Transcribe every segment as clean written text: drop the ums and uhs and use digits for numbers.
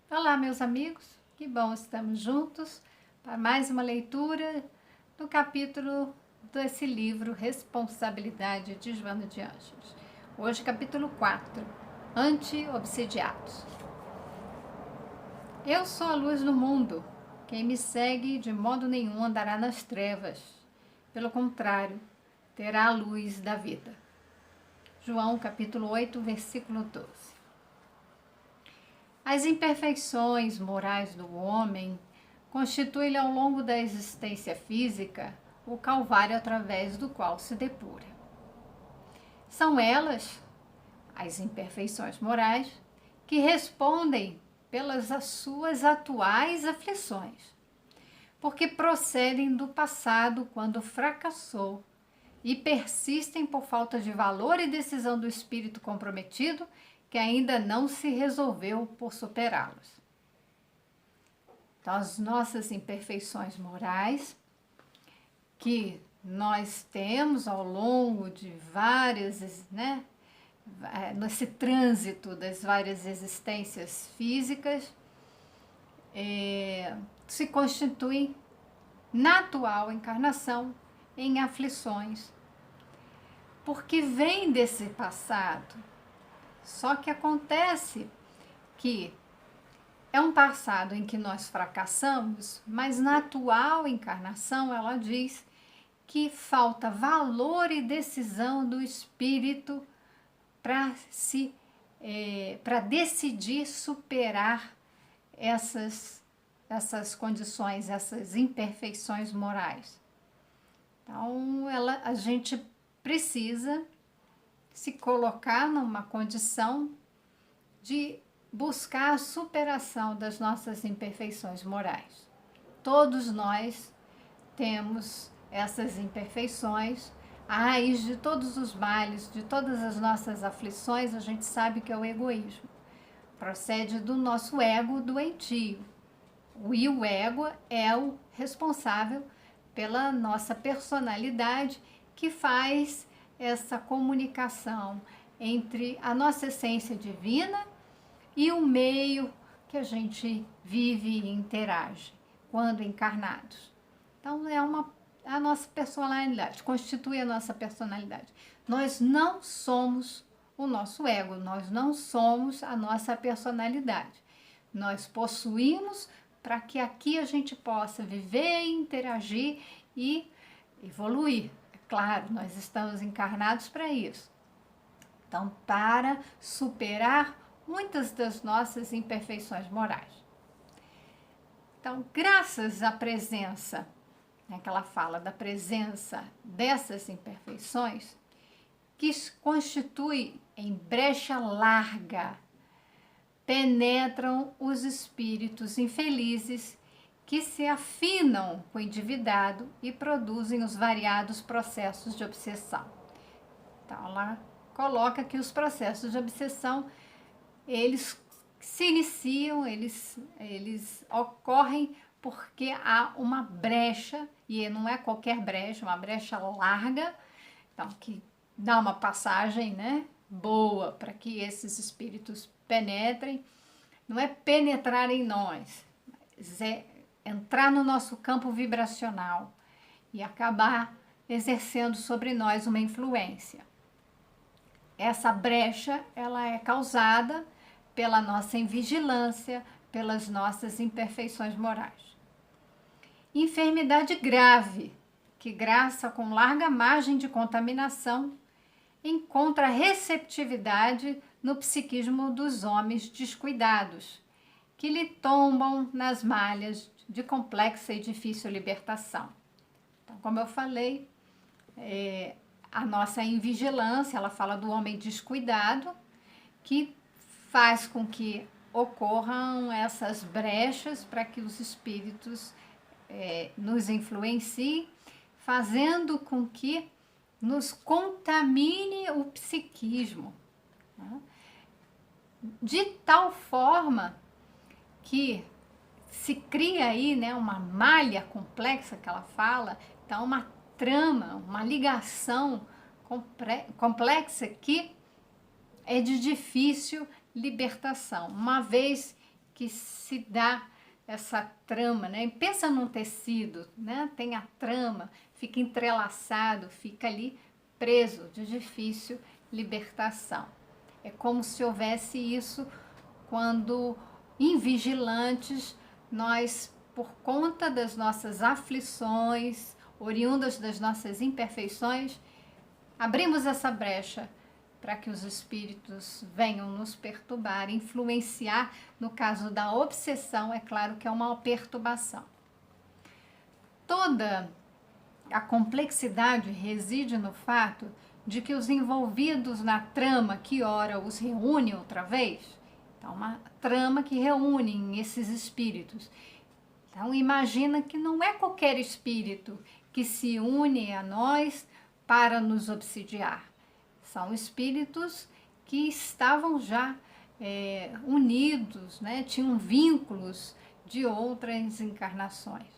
Olá, meus amigos, que bom estamos juntos para mais uma leitura do capítulo desse livro Responsabilidade de Joana de Ângeles. Hoje, capítulo 4, Anti-Obsidiados. Eu sou a luz do mundo. Quem me segue de modo nenhum andará nas trevas. Pelo contrário, terá a luz da vida. João, capítulo 8, versículo 12. As imperfeições morais do homem constituem-lhe ao longo da existência física o calvário através do qual se depura. São elas, as imperfeições morais, que respondem pelas suas atuais aflições, porque procedem do passado quando fracassou e persistem por falta de valor e decisão do espírito comprometido que ainda não se resolveu por superá-los. Então, as nossas imperfeições morais, que nós temos ao longo de várias, nesse trânsito das várias existências físicas, se constituem na atual encarnação em aflições, porque vem desse passado. Só que acontece que é um passado em que nós fracassamos, mas na atual encarnação ela diz que falta valor e decisão do espírito para decidir superar essas condições, essas imperfeições morais. Então, a gente precisa se colocar numa condição de buscar a superação das nossas imperfeições morais. Todos nós temos essas imperfeições. A raiz de todos os males, de todas as nossas aflições, a gente sabe que é o egoísmo. Procede do nosso ego doentio. E o ego é o responsável pela nossa personalidade, que faz essa comunicação entre a nossa essência divina e o meio que a gente vive e interage quando encarnados. Então, a nossa personalidade, constitui a nossa personalidade. Nós não somos o nosso ego, nós não somos a nossa personalidade. Nós possuímos para que aqui a gente possa viver, interagir e evoluir. Claro, nós estamos encarnados para isso. Então, para superar muitas das nossas imperfeições morais. Então, graças à presença, que ela fala da presença dessas imperfeições, que constitui em brecha larga, penetram os espíritos infelizes que se afinam com o endividado e produzem os variados processos de obsessão. Então, ela coloca que os processos de obsessão, eles se iniciam, eles ocorrem porque há uma brecha, e não é qualquer brecha, uma brecha larga, então, que dá uma passagem, boa para que esses espíritos penetrem. Não é penetrar em nós, mas é entrar no nosso campo vibracional e acabar exercendo sobre nós uma influência. Essa brecha, ela é causada pela nossa invigilância, pelas nossas imperfeições morais. Enfermidade grave, que graça com larga margem de contaminação, encontra receptividade no psiquismo dos homens descuidados, que lhe tombam nas malhas de complexa e difícil libertação. Então, como eu falei, a nossa invigilância, ela fala do homem descuidado, que faz com que ocorram essas brechas para que os espíritos nos influenciem, fazendo com que nos contamine o psiquismo, de tal forma que se cria aí, uma malha complexa que ela fala, então uma trama, uma ligação complexa que é de difícil libertação, uma vez que se dá essa trama, né? Pensa num tecido, né? Tem a trama, fica entrelaçado, fica ali preso, de difícil libertação. É como se houvesse isso quando, invigilantes, nós, por conta das nossas aflições, oriundas das nossas imperfeições, abrimos essa brecha para que os espíritos venham nos perturbar, influenciar. No caso da obsessão, é claro que é uma perturbação. Toda a complexidade reside no fato de que os envolvidos na trama que ora os reúne outra vez, então uma trama que reúne esses espíritos. Então imagina que não é qualquer espírito que se une a nós para nos obsidiar. São espíritos que estavam já unidos, né? Tinham vínculos de outras encarnações.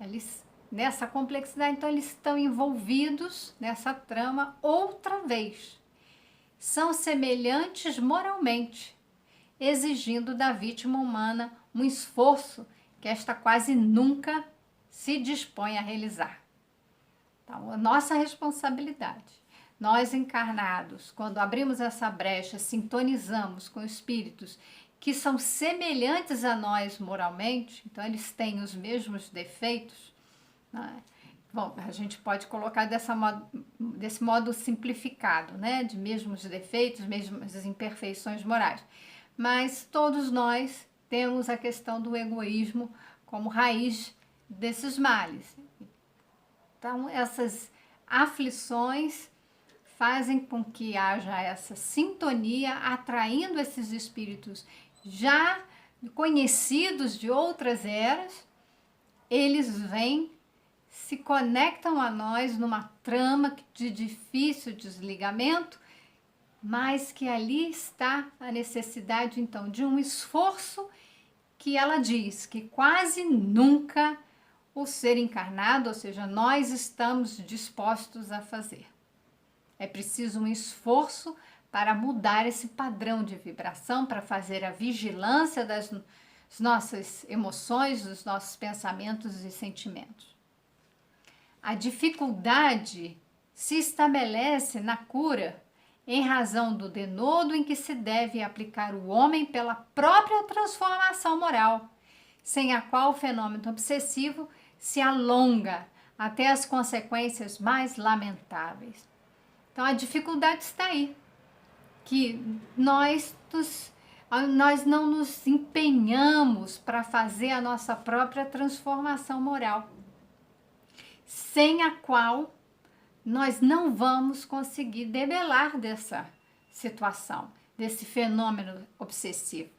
Eles, nessa complexidade, então eles estão envolvidos nessa trama outra vez. São semelhantes moralmente, exigindo da vítima humana um esforço que esta quase nunca se dispõe a realizar. Então, a nossa responsabilidade. Nós encarnados, quando abrimos essa brecha, sintonizamos com espíritos que são semelhantes a nós moralmente, então eles têm os mesmos defeitos, né? Bom, a gente pode colocar desse modo simplificado, né? De mesmos defeitos, mesmas imperfeições morais. Mas todos nós temos a questão do egoísmo como raiz desses males. Então, essas aflições fazem com que haja essa sintonia, atraindo esses espíritos já conhecidos de outras eras. Eles vêm, se conectam a nós numa trama de difícil desligamento, mas que ali está a necessidade, então, de um esforço que ela diz que quase nunca o ser encarnado, ou seja, nós estamos dispostos a fazer. É preciso um esforço para mudar esse padrão de vibração, para fazer a vigilância das nossas emoções, dos nossos pensamentos e sentimentos. A dificuldade se estabelece na cura em razão do denodo em que se deve aplicar o homem pela própria transformação moral, sem a qual o fenômeno obsessivo se alonga até as consequências mais lamentáveis. Então, a dificuldade está aí, que nós não nos empenhamos para fazer a nossa própria transformação moral, sem a qual nós não vamos conseguir debelar dessa situação, desse fenômeno obsessivo.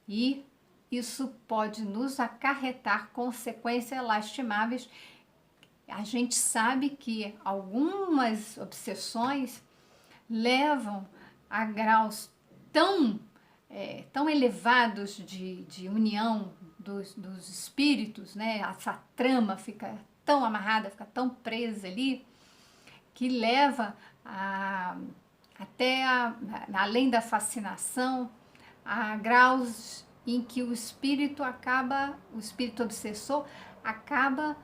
E isso pode nos acarretar consequências lastimáveis. A gente sabe que algumas obsessões levam a graus tão elevados de união dos espíritos, né? Essa trama fica tão amarrada, fica tão presa ali, que leva além da fascinação, a graus em que o espírito obsessor acaba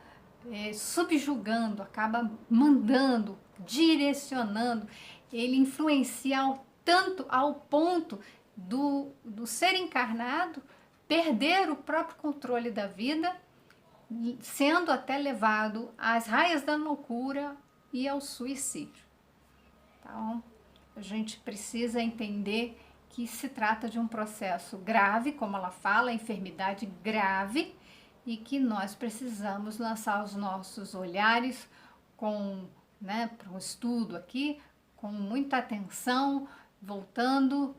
subjugando, acaba mandando, direcionando. Ele influencia tanto ao ponto do ser encarnado perder o próprio controle da vida, sendo até levado às raias da loucura e ao suicídio. Então, a gente precisa entender que se trata de um processo grave, como ela fala, enfermidade grave, e que nós precisamos lançar os nossos olhares para um estudo aqui, com muita atenção, voltando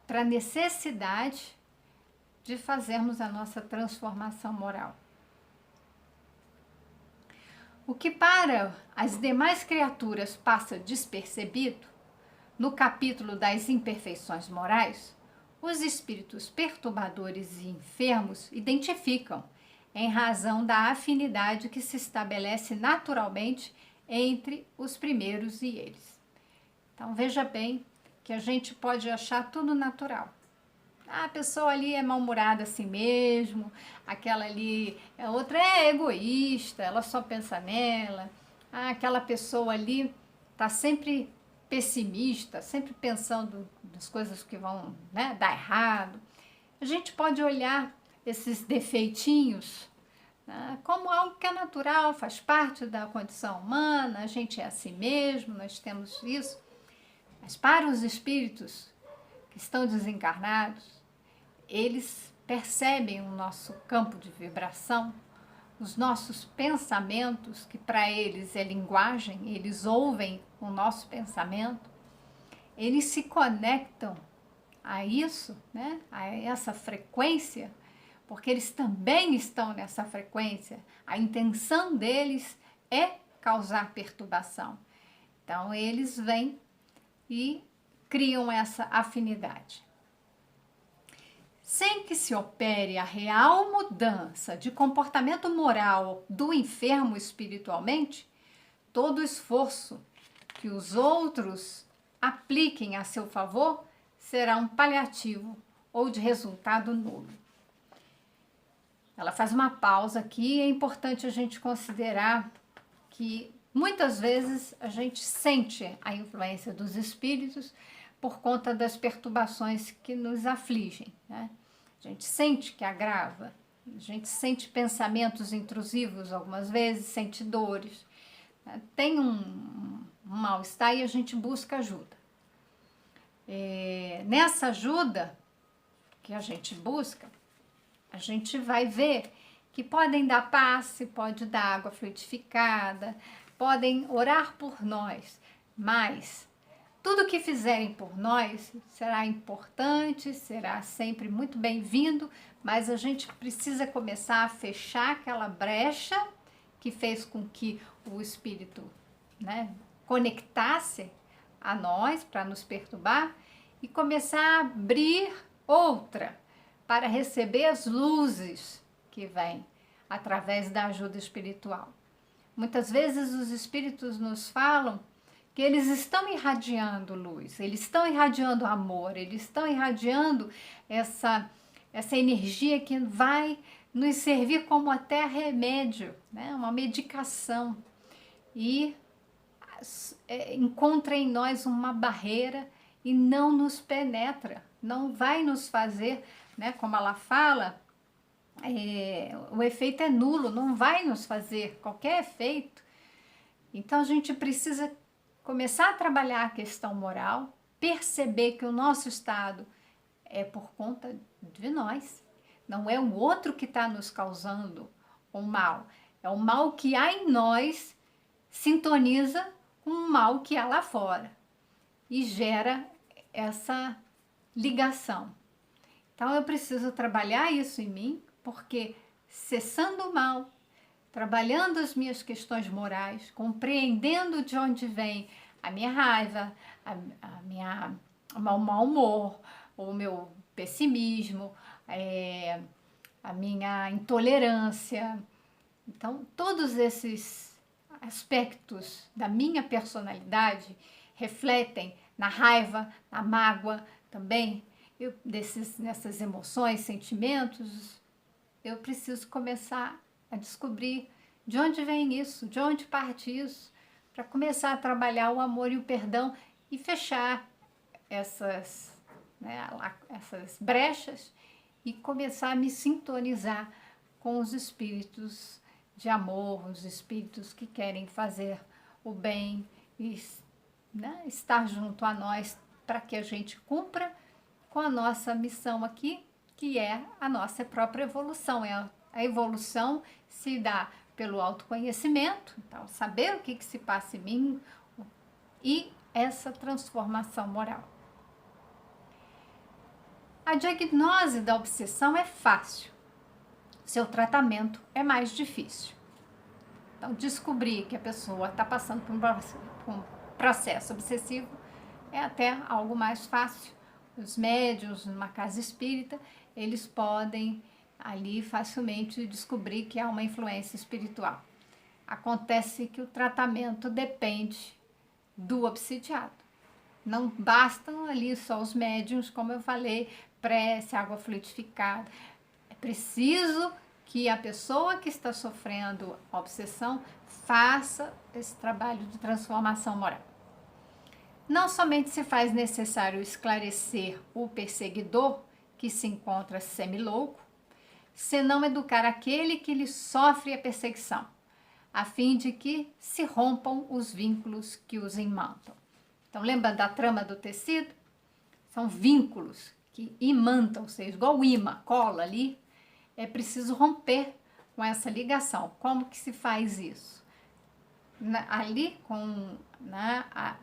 para a necessidade de fazermos a nossa transformação moral. O que para as demais criaturas passa despercebido, no capítulo das imperfeições morais, os espíritos perturbadores e enfermos identificam, em razão da afinidade que se estabelece naturalmente entre os primeiros e eles. Então, veja bem que a gente pode achar tudo natural. Ah, a pessoa ali é mal-humorada assim mesmo, aquela ali, a outra é egoísta, ela só pensa nela. Ah, aquela pessoa ali tá sempre pessimista, sempre pensando nas coisas que vão, né, dar errado. A gente pode olhar esses defeitinhos, né, como algo que é natural, faz parte da condição humana, a gente é assim mesmo, nós temos isso. Mas para os espíritos que estão desencarnados, eles percebem o nosso campo de vibração, os nossos pensamentos, que para eles é linguagem, eles ouvem o nosso pensamento, eles se conectam a isso, né? A essa frequência, porque eles também estão nessa frequência. A intenção deles é causar perturbação. Então, eles vêm e criam essa afinidade. Sem que se opere a real mudança de comportamento moral do enfermo espiritualmente, todo esforço que os outros apliquem a seu favor será um paliativo ou de resultado nulo. Ela faz uma pausa aqui, é importante a gente considerar que muitas vezes a gente sente a influência dos espíritos por conta das perturbações que nos afligem, né? A gente sente que agrava, a gente sente pensamentos intrusivos algumas vezes, sente dores, né? Tem um mal-estar e a gente busca ajuda. Nessa ajuda que a gente busca, a gente vai ver que podem dar passe, pode dar água fluidificada, podem orar por nós, mas tudo que fizerem por nós será importante, será sempre muito bem-vindo, mas a gente precisa começar a fechar aquela brecha que fez com que o espírito, né, conectasse a nós para nos perturbar e começar a abrir outra para receber as luzes que vêm através da ajuda espiritual. Muitas vezes os espíritos nos falam que eles estão irradiando luz, eles estão irradiando amor, eles estão irradiando essa energia que vai nos servir como até remédio, né? Uma medicação. E encontra em nós uma barreira e não nos penetra, não vai nos fazer, né? Como ela fala, o efeito é nulo, não vai nos fazer qualquer efeito. Então a gente precisa começar a trabalhar a questão moral, perceber que o nosso estado é por conta de nós, não é o outro que está nos causando o mal, é o mal que há em nós, sintoniza com o mal que há lá fora e gera essa ligação. Então eu preciso trabalhar isso em mim, porque cessando o mal, trabalhando as minhas questões morais, compreendendo de onde vem a minha raiva, o meu mau humor, o meu pessimismo, a minha intolerância. Então, todos esses aspectos da minha personalidade refletem na raiva, na mágoa também, nessas emoções, sentimentos. Eu preciso começar a descobrir de onde vem isso, de onde parte isso, para começar a trabalhar o amor e o perdão e fechar essas brechas e começar a me sintonizar com os espíritos de amor, os espíritos que querem fazer o bem e, né, estar junto a nós para que a gente cumpra com a nossa missão aqui, que é a nossa própria evolução. A evolução se dá pelo autoconhecimento, então saber o que se passa em mim e essa transformação moral. A diagnose da obsessão é fácil, seu tratamento é mais difícil. Então, descobrir que a pessoa está passando por um processo obsessivo é até algo mais fácil. Os médiuns numa casa espírita, eles podem ali facilmente descobrir que há uma influência espiritual. Acontece que o tratamento depende do obsidiado. Não bastam ali só os médiuns, como eu falei, prece, água fluidificada. É preciso que a pessoa que está sofrendo obsessão faça esse trabalho de transformação moral. Não somente se faz necessário esclarecer o perseguidor que se encontra semilouco, senão educar aquele que lhe sofre a perseguição, a fim de que se rompam os vínculos que os imantam. Então, lembra da trama do tecido? São vínculos que imantam, ou seja, igual o imã, cola ali. É preciso romper com essa ligação. Como que se faz isso? Ali com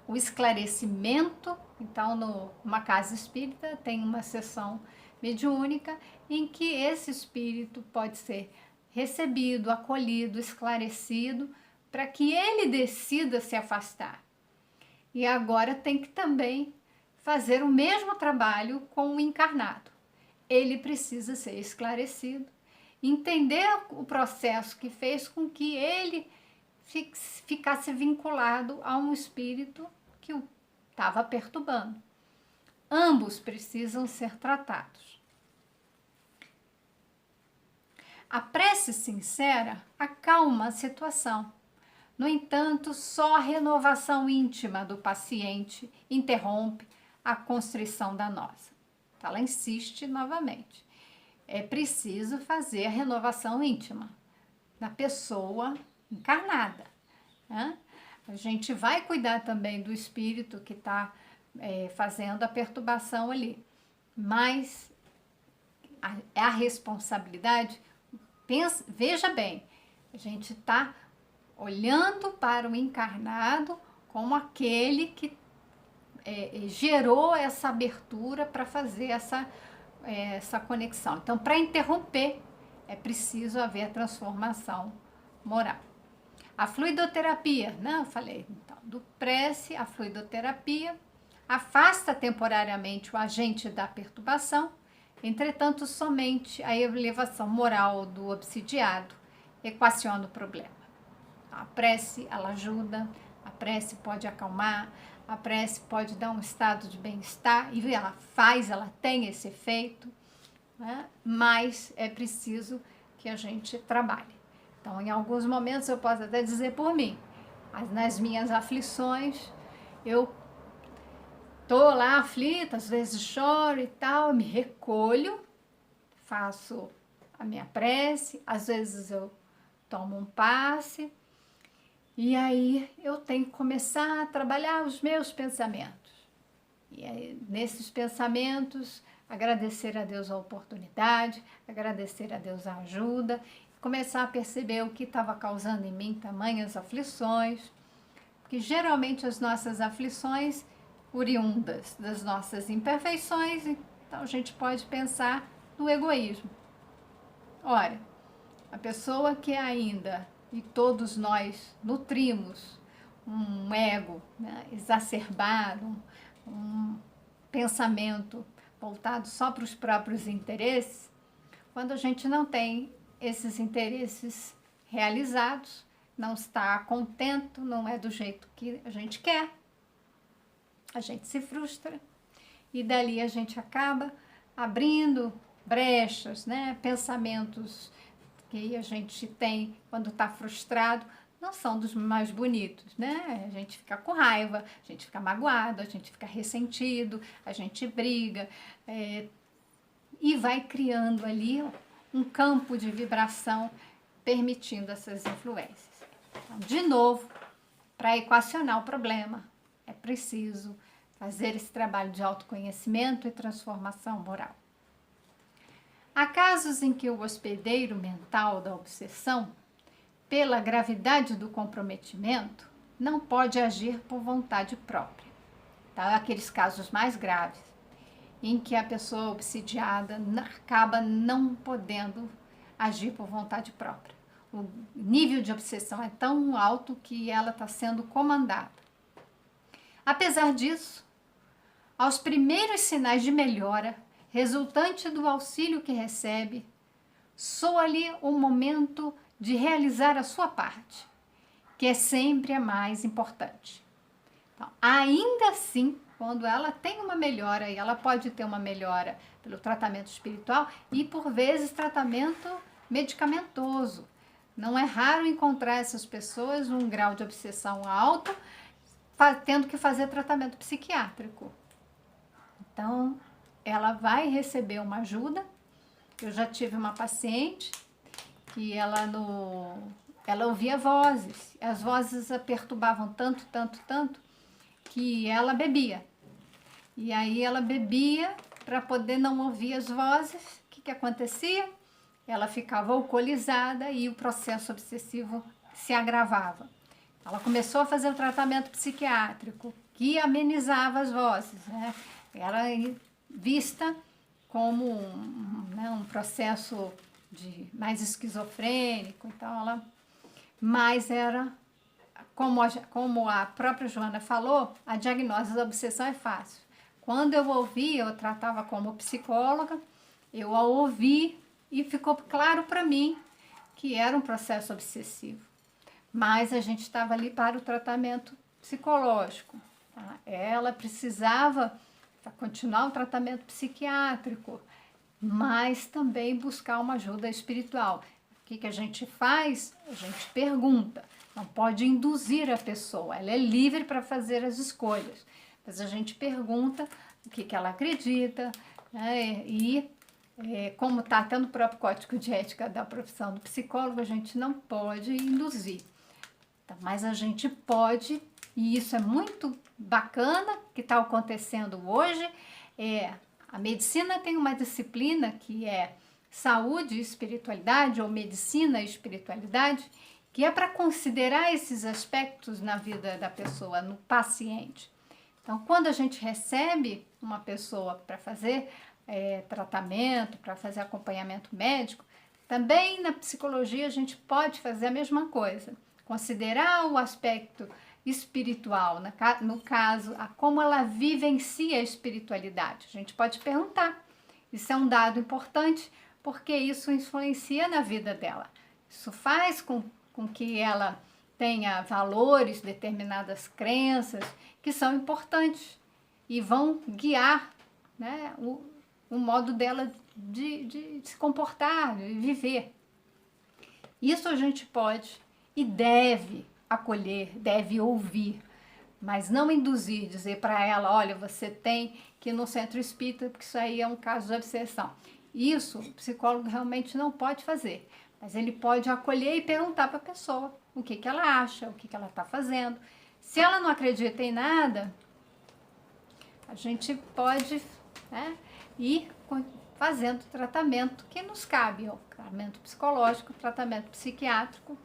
o esclarecimento. Então, numa casa espírita tem uma sessão mediúnica em que esse espírito pode ser recebido, acolhido, esclarecido, para que ele decida se afastar. E agora tem que também fazer o mesmo trabalho com o encarnado. Ele precisa ser esclarecido, entender o processo que fez com que ele ficasse vinculado a um espírito que o estava perturbando. Ambos precisam ser tratados. A prece sincera acalma a situação. No entanto, só a renovação íntima do paciente interrompe a constrição danosa. Ela insiste novamente. É preciso fazer a renovação íntima da pessoa encarnada, né? A gente vai cuidar também do espírito que está fazendo a perturbação ali, mas a responsabilidade, veja bem, a gente está olhando para o encarnado como aquele que gerou essa abertura para fazer essa conexão. Então, para interromper, é preciso haver a transformação moral. A fluidoterapia, né? Eu falei, então, do prece, a fluidoterapia afasta temporariamente o agente da perturbação, entretanto, somente a elevação moral do obsidiado equaciona o problema. A prece, ela ajuda, a prece pode acalmar, a prece pode dar um estado de bem-estar, e ela tem esse efeito, né? Mas é preciso que a gente trabalhe. Então, em alguns momentos, eu posso até dizer por mim, nas minhas aflições, eu tô lá aflita, às vezes choro e tal, me recolho, faço a minha prece, às vezes eu tomo um passe, e aí eu tenho que começar a trabalhar os meus pensamentos. E aí, nesses pensamentos, agradecer a Deus a oportunidade, agradecer a Deus a ajuda, começar a perceber o que estava causando em mim tamanhas aflições, porque geralmente as nossas aflições oriundas das nossas imperfeições, então a gente pode pensar no egoísmo. Ora, a pessoa que ainda, e todos nós nutrimos um ego, né, exacerbado, um pensamento voltado só para os próprios interesses, quando a gente não tem esses interesses realizados, não está contento, não é do jeito que a gente quer, a gente se frustra e dali a gente acaba abrindo brechas, né? Pensamentos que a gente tem quando está frustrado não são dos mais bonitos, né? A gente fica com raiva, a gente fica magoado, a gente fica ressentido, a gente briga e vai criando ali um campo de vibração permitindo essas influências. Então, de novo, para equacionar o problema, é preciso fazer esse trabalho de autoconhecimento e transformação moral. Há casos em que o hospedeiro mental da obsessão, pela gravidade do comprometimento, não pode agir por vontade própria. Tá? Aqueles casos mais graves, em que a pessoa obsidiada acaba não podendo agir por vontade própria. O nível de obsessão é tão alto que ela está sendo comandada. Apesar disso, aos primeiros sinais de melhora, resultante do auxílio que recebe, soa-lhe o momento de realizar a sua parte, que é sempre a mais importante. Então, ainda assim, quando ela tem uma melhora, e ela pode ter uma melhora pelo tratamento espiritual e, por vezes, tratamento medicamentoso. Não é raro encontrar essas pessoas num grau de obsessão alto, tendo que fazer tratamento psiquiátrico. Então, ela vai receber uma ajuda. Eu já tive uma paciente que ela ouvia vozes. As vozes a perturbavam tanto, que ela bebia. E aí ela bebia para poder não ouvir as vozes. O que acontecia? Ela ficava alcoolizada e o processo obsessivo se agravava. Ela começou a fazer o tratamento psiquiátrico, que amenizava as vozes, né? Era vista como um processo mais esquizofrênico, então mas era, como a própria Joana falou, a diagnose da obsessão é fácil. Quando eu ouvi, eu tratava como psicóloga, eu a ouvi e ficou claro para mim que era um processo obsessivo. Mas a gente estava ali para o tratamento psicológico. Tá? Ela precisava continuar o tratamento psiquiátrico, mas também buscar uma ajuda espiritual. O que a gente faz? A gente pergunta. Não pode induzir a pessoa, ela é livre para fazer as escolhas. Mas a gente pergunta o que ela acredita, né? Como está até no próprio Código de Ética da profissão do psicólogo, a gente não pode induzir. Então, mas a gente pode, e isso é muito bacana que está acontecendo hoje. A medicina tem uma disciplina que é saúde e espiritualidade, ou medicina e espiritualidade, que é para considerar esses aspectos na vida da pessoa, no paciente. Então, quando a gente recebe uma pessoa para fazer tratamento, para fazer acompanhamento médico, também na psicologia a gente pode fazer a mesma coisa. Considerar o aspecto espiritual, no caso, como ela vivencia a espiritualidade. A gente pode perguntar. Isso é um dado importante, porque isso influencia na vida dela. Isso faz com que ela tenha valores, determinadas crenças que são importantes e vão guiar, né, o modo dela de se comportar, de viver. Isso a gente pode e deve acolher, deve ouvir, mas não induzir, dizer para ela, olha, você tem que ir no centro espírita, porque isso aí é um caso de obsessão. Isso o psicólogo realmente não pode fazer, mas ele pode acolher e perguntar para a pessoa o que ela acha, o que ela está fazendo. Se ela não acredita em nada, a gente pode, né, ir fazendo o tratamento que nos cabe, o tratamento psicológico, o tratamento psiquiátrico,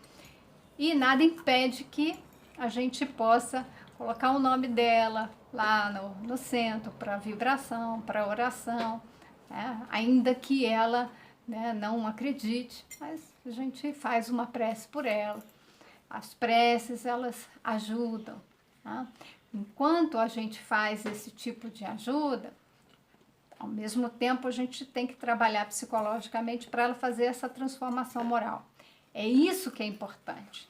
e nada impede que a gente possa colocar o nome dela lá no centro para vibração, para oração, né? Ainda que ela, né, não acredite, mas a gente faz uma prece por ela. As preces, elas ajudam. Tá? Enquanto a gente faz esse tipo de ajuda, ao mesmo tempo a gente tem que trabalhar psicologicamente para ela fazer essa transformação moral. É isso que é importante.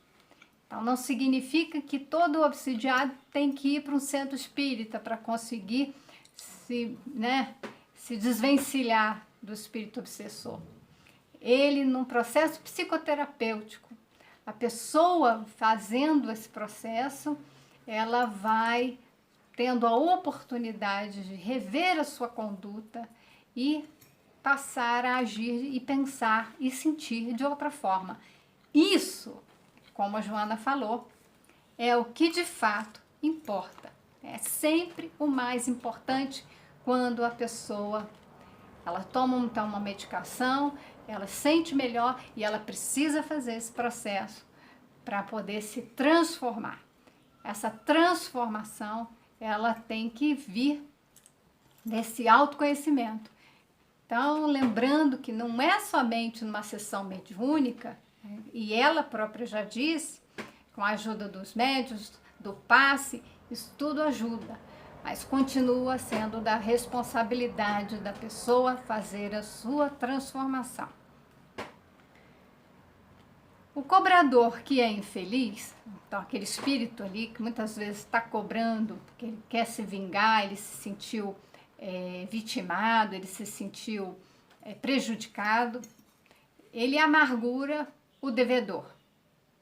Então, não significa que todo obsidiado tem que ir para um centro espírita para conseguir se desvencilhar do espírito obsessor. Ele, num processo psicoterapêutico, a pessoa fazendo esse processo, ela vai tendo a oportunidade de rever a sua conduta e passar a agir e pensar e sentir de outra forma. Isso, como a Joana falou, é o que de fato importa. É sempre o mais importante quando a pessoa ela toma então uma medicação, ela sente melhor e ela precisa fazer esse processo para poder se transformar. Essa transformação, ela tem que vir desse autoconhecimento. Então, lembrando que não é somente numa sessão mediúnica, e ela própria já disse, com a ajuda dos médiuns, do passe, isso tudo ajuda, mas continua sendo da responsabilidade da pessoa fazer a sua transformação. O cobrador que é infeliz, então aquele espírito ali que muitas vezes está cobrando, porque ele quer se vingar, ele se sentiu vitimado, ele se sentiu prejudicado, ele amargura o devedor.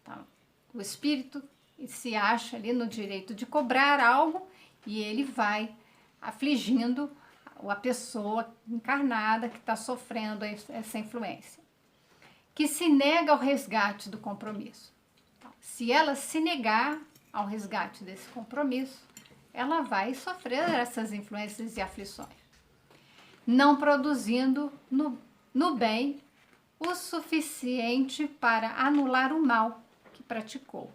Então, o espírito se acha ali no direito de cobrar algo e ele vai afligindo a pessoa encarnada que está sofrendo essa influência, que se nega ao resgate do compromisso. Então, se ela se negar ao resgate desse compromisso, ela vai sofrer essas influências e aflições, não produzindo no bem o suficiente para anular o mal que praticou.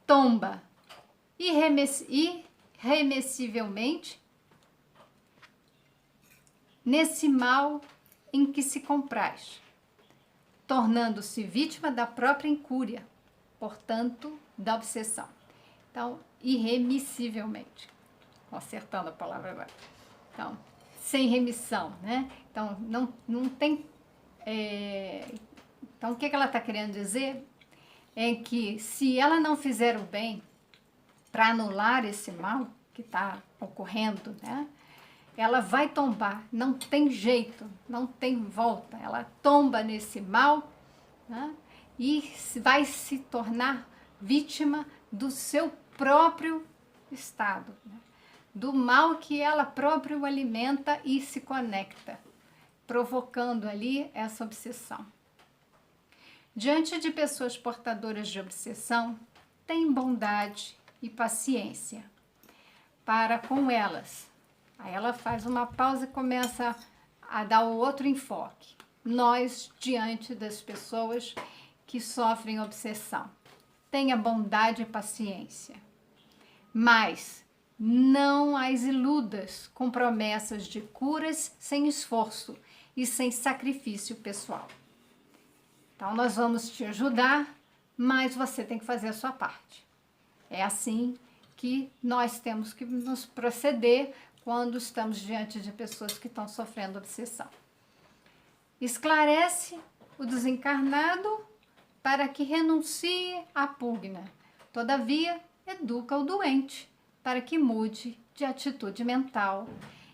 Tomba irremessivelmente nesse mal em que se compraz, tornando-se vítima da própria incúria, portanto, da obsessão. Então, irremissivelmente, consertando a palavra agora. Então, sem remissão, né? Então, não tem... Então, o que ela está querendo dizer é que se ela não fizer o bem para anular esse mal que está ocorrendo, né? Ela vai tombar, não tem jeito, não tem volta. Ela tomba nesse mal, né? E vai se tornar vítima do seu próprio estado, né? Do mal que ela própria o alimenta e se conecta, provocando ali essa obsessão. Diante de pessoas portadoras de obsessão, tem bondade e paciência para com elas. Aí ela faz uma pausa e começa a dar o outro enfoque. Nós, diante das pessoas que sofrem obsessão, tenha bondade e paciência, mas não as iludas com promessas de curas sem esforço e sem sacrifício pessoal. Então, nós vamos te ajudar, mas você tem que fazer a sua parte. É assim que nós temos que nos proceder quando estamos diante de pessoas que estão sofrendo obsessão. Esclarece o desencarnado para que renuncie à pugna. Todavia, educa o doente para que mude de atitude mental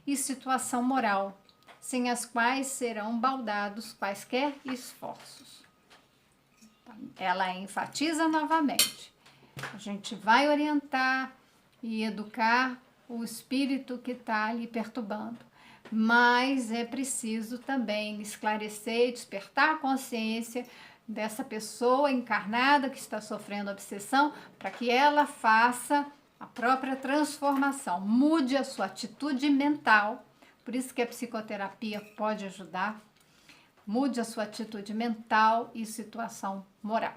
e situação moral, sem as quais serão baldados quaisquer esforços. Ela enfatiza novamente. A gente vai orientar e educar o espírito que está ali perturbando, mas é preciso também esclarecer, despertar a consciência dessa pessoa encarnada que está sofrendo obsessão, para que ela faça a própria transformação, mude a sua atitude mental. Por isso que a psicoterapia pode ajudar. Mude a sua atitude mental e situação moral.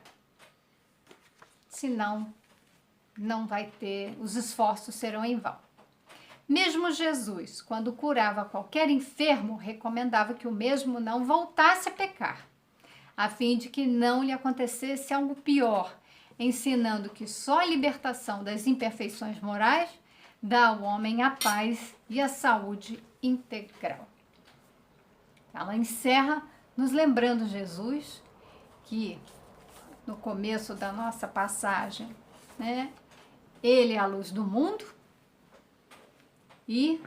Senão, não vai ter, os esforços serão em vão. Mesmo Jesus, quando curava qualquer enfermo, recomendava que o mesmo não voltasse a pecar, a fim de que não lhe acontecesse algo pior, ensinando que só a libertação das imperfeições morais dá ao homem a paz e a saúde integral. Ela encerra nos lembrando Jesus, que no começo da nossa passagem, né, ele é a luz do mundo e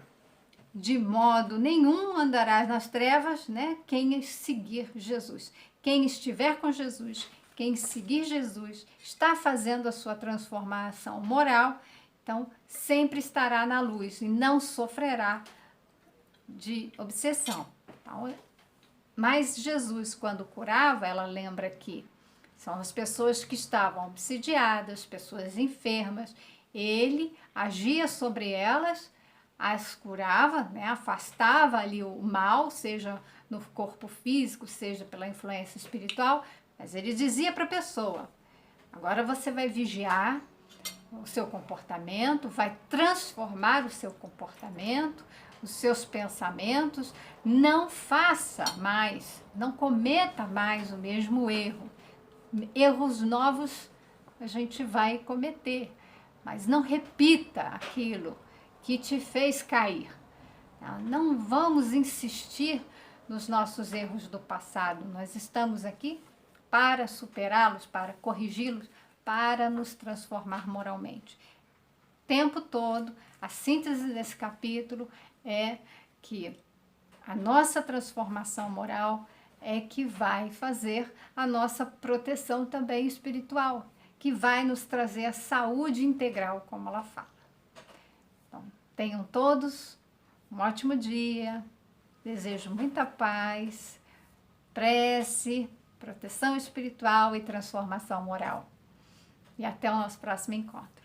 de modo nenhum andarás nas trevas, né, quem seguir Jesus. Quem estiver com Jesus, quem seguir Jesus, está fazendo a sua transformação moral, então sempre estará na luz e não sofrerá de obsessão. Então, mas Jesus, quando curava, ela lembra que são as pessoas que estavam obsidiadas, pessoas enfermas, ele agia sobre elas, as curava, né, afastava ali o mal, seja no corpo físico, seja pela influência espiritual, mas ele dizia para a pessoa: agora você vai vigiar o seu comportamento, vai transformar o seu comportamento, os seus pensamentos, não faça mais, não cometa mais o mesmo erro. Erros novos a gente vai cometer, mas não repita aquilo que te fez cair. Não vamos insistir nos nossos erros do passado. Nós estamos aqui para superá-los, para corrigi-los, para nos transformar moralmente. O tempo todo, a síntese desse capítulo é que a nossa transformação moral é que vai fazer a nossa proteção também espiritual, que vai nos trazer a saúde integral, como ela fala. Então, tenham todos um ótimo dia, desejo muita paz, prece, proteção espiritual e transformação moral. E até o nosso próximo encontro.